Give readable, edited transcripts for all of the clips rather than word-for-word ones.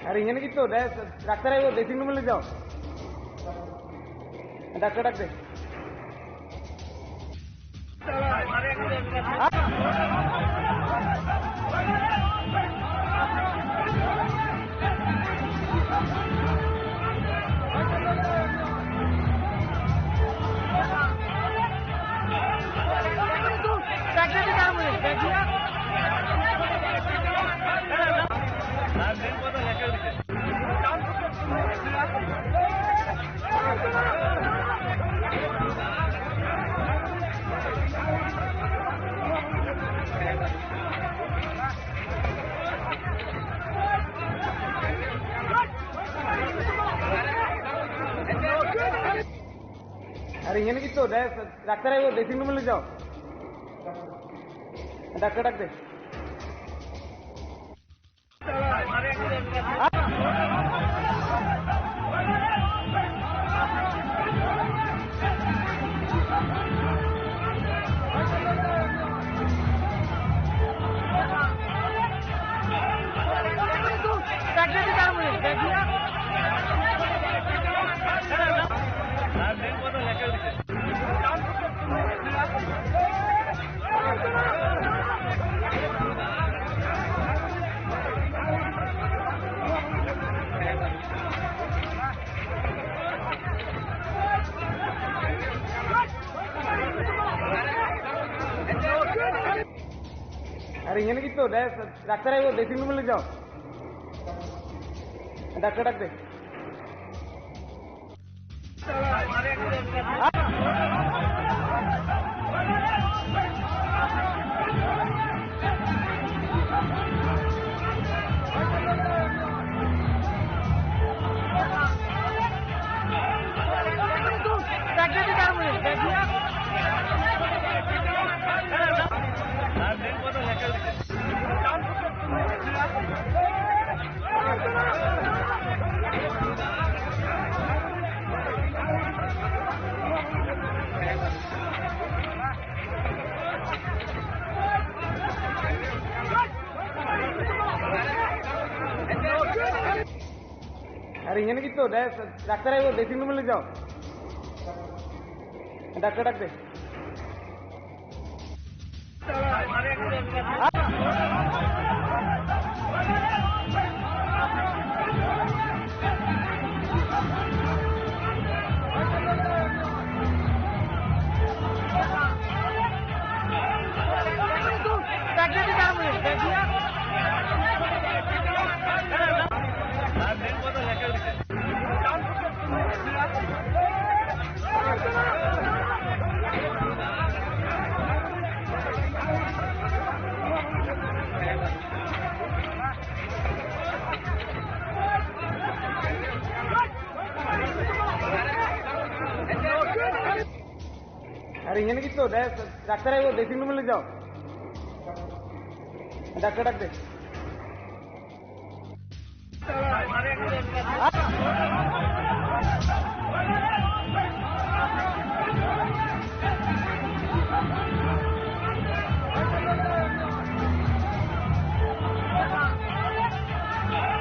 अरे इन्हें कितो डाक्टर है वो ड्रेसिंग रूम में ले जाओ डॉक्टर डाक दे अरे इन्हें कितो डाक्टर है वो ड्रेसिंग रूम में ले जाओ डॉक्टर डाक दे अरे इन्हें कितो डाक्टर है वो ड्रेसिंग रूम में ले जाओ डॉक्टर डाक दे अरे इन्हें कितो डाक्टर है वो ड्रेसिंग रूम में ले जाओ डॉक्टर डाक दे अरे इन्हें कितो डाक्टर है वो ड्रेसिंग रूम में ले जाओ डॉक्टर डाक दे अरे इन्हें कितो डाक्टर है वो ड्रेसिंग रूम में ले जाओ डॉक्टर डाक दे अरे इन्हें कितो डाक्टर है वो ड्रेसिंग रूम में ले जाओ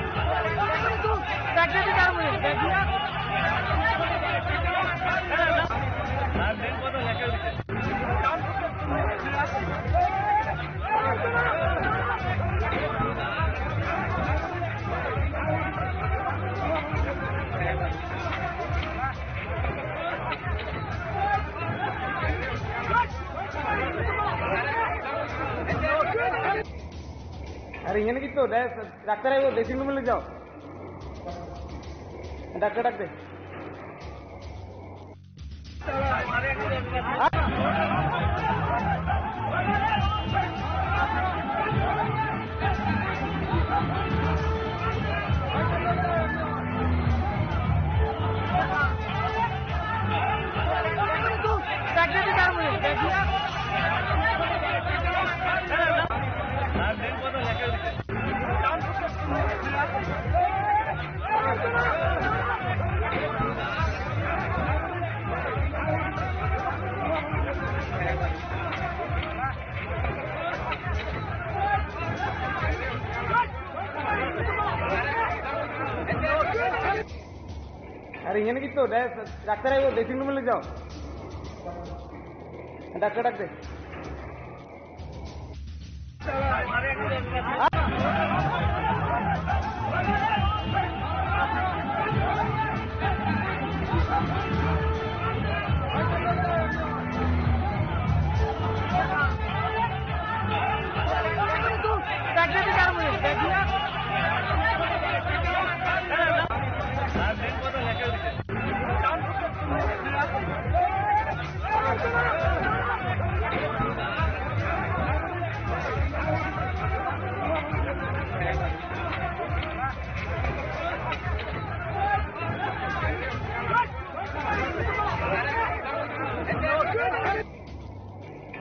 डॉक्टर डाक दे अरे इन्हें कितो डाक्टर है वो ड्रेसिंग रूम में ले जाओ डॉक्टर डाक दे अरे इन्हें कितो डाक्टर है वो ड्रेसिंग रूम में ले जाओ डॉक्टर डाक दे डाक्टर এখানে কি তো ডাক্তার আইব ড্রেসিং রুমে যাও ডাক্তার ডাকতে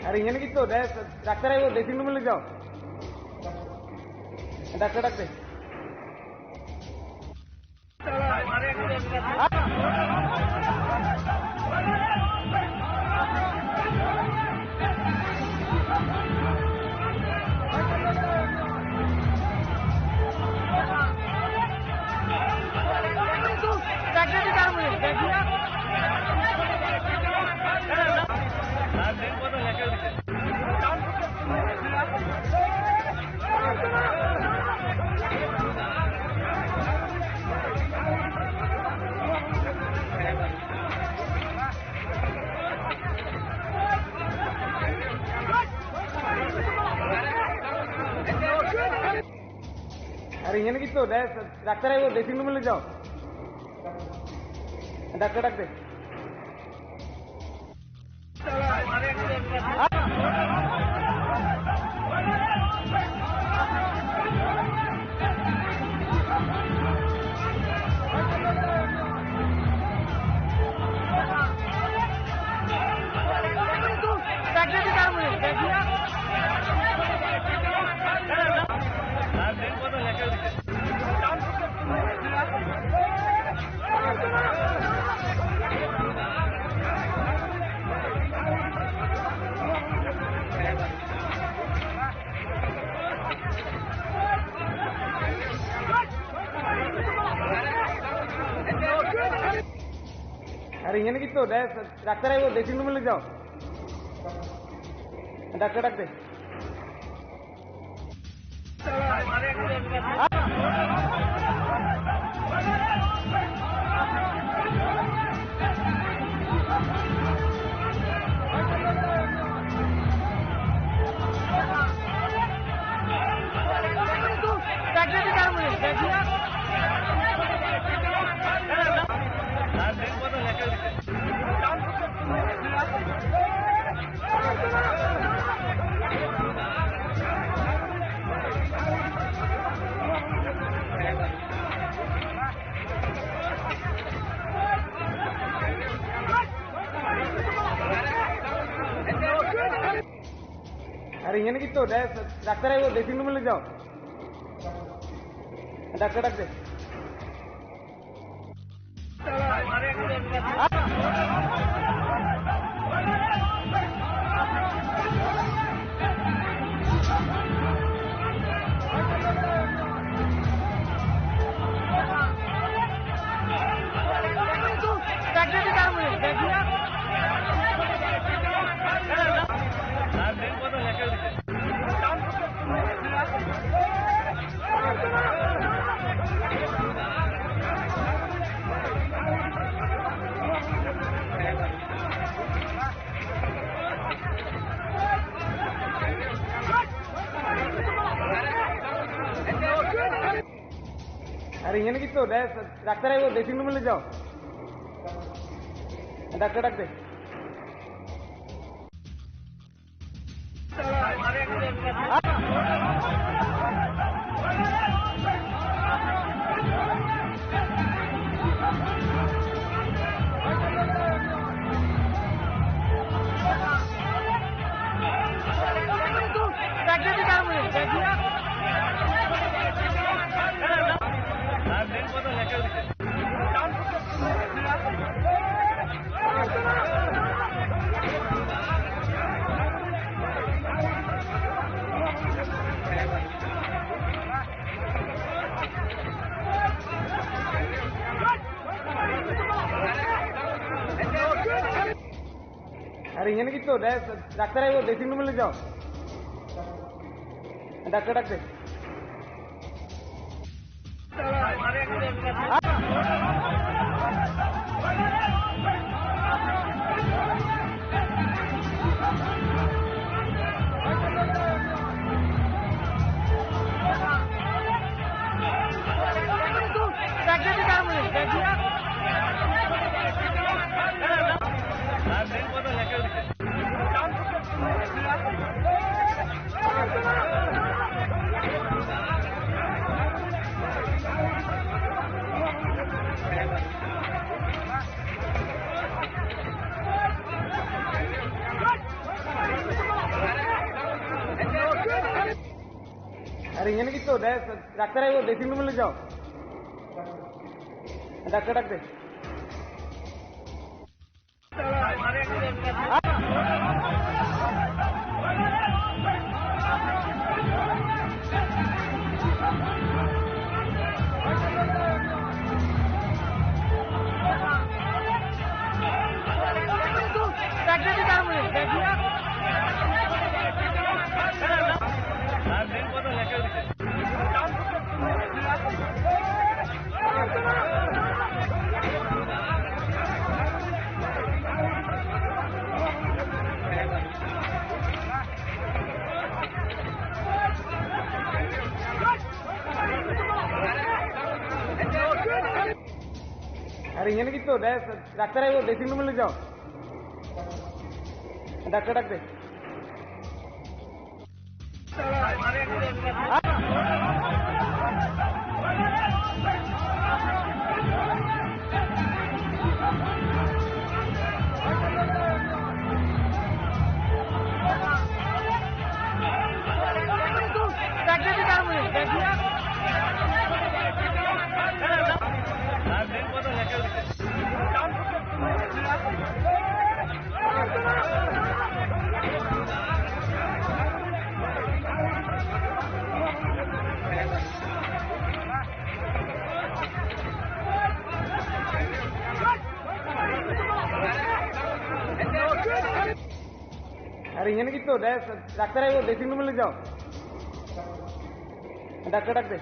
আরে এখানে কি তো ডাক্তার আইব ড্রেসিং রুমে যাও ডাক্তার ডাকতে আরে এখানে কি তো ডাক্তার আইব ড্রেসিং রুমে যাও ডাক্তার ডাকতে আরে এখানে কি তো ডাক্তার আইব ড্রেসিং রুমে যাও ডাক্তার ডাকতে আরে এখানে কি তো ডাক্তার আইব ড্রেসিং রুমে যাও ডাক্তার ডাকতে আরে এখানে কি তো ডাক্তার আইব ড্রেসিং রুমে যাও ডাক্তার ডাকতে তো ডাক্তার আইব ড্রেসিং রুমে যাও ডাক্তার ডাকতে अरे इങ്ങനെ কি তো ডাক্তার আইব ড্রেসিং রুমে যাও ডাক্তার ডাকতে अरे इങ്ങനെ কি তো ডাক্তার আইব ড্রেসিং রুমে যাও ডাক্তার ডাকতে अरे इങ്ങനെ কি তো ডাক্তার আইব ড্রেসিং রুমে যাও ডাক্তার ডাকতে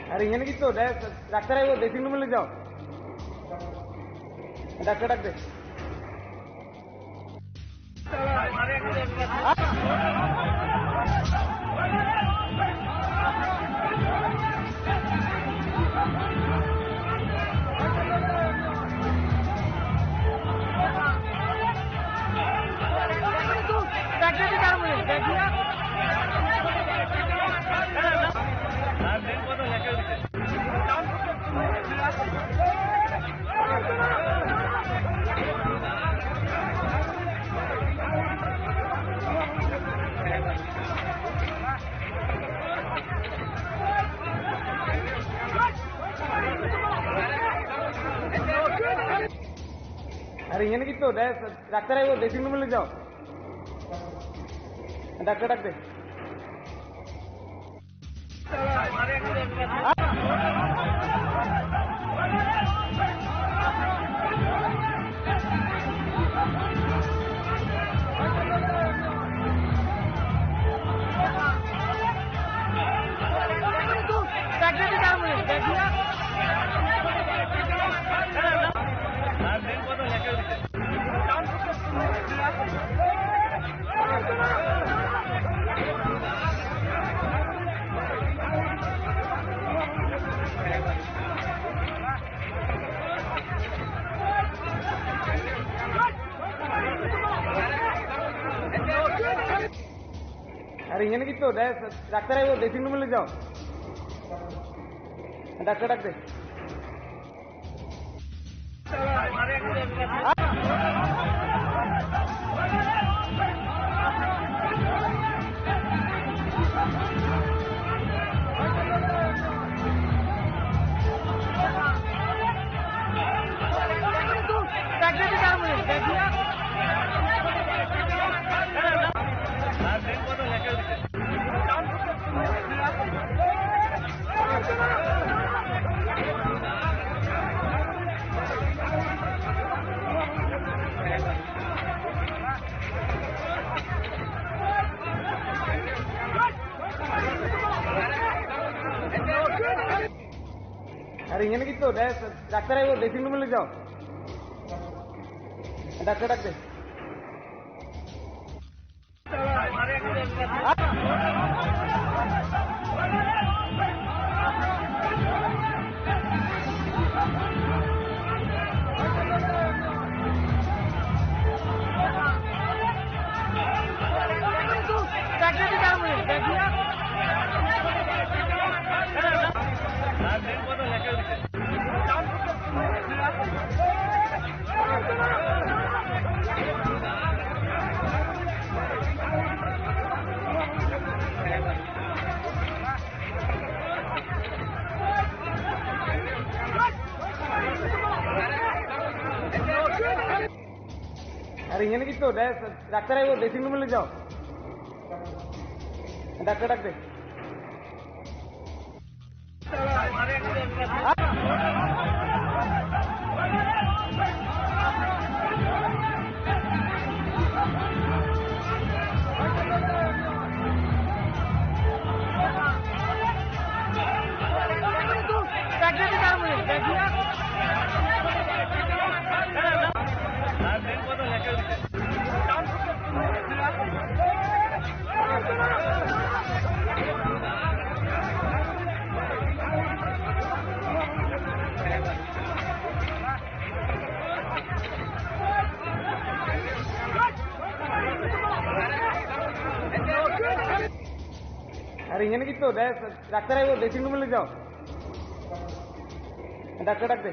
अरे इങ്ങനെ কি তো ডাক্তার আইব ড্রেসিং রুমে যাও ডাক্তার ডাকতে अरे इങ്ങനെ কি তো ডাক্তার আইব ড্রেসিং রুমে যাও ডাক্তার ডাকতে Thank you. এখানে কি তো ডাক্তার আইবো ড্রেসিং রুমে যাও ডাক্তার ডাকতে আরে এখানে কি তো ডাক্তার আইবো ড্রেসিং রুমে যাও ডাক্তার ডাকতে আরে এখানে কি তো ডাক্তার আইবো ড্রেসিং রুমে যাও ডাক্তার ডাকতে আরে এখানে কি তো ডাক্তার আইবো ড্রেসিং রুমে যাও ডাক্তার ডাকতে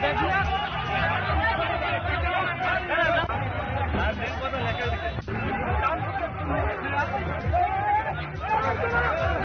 Thank you.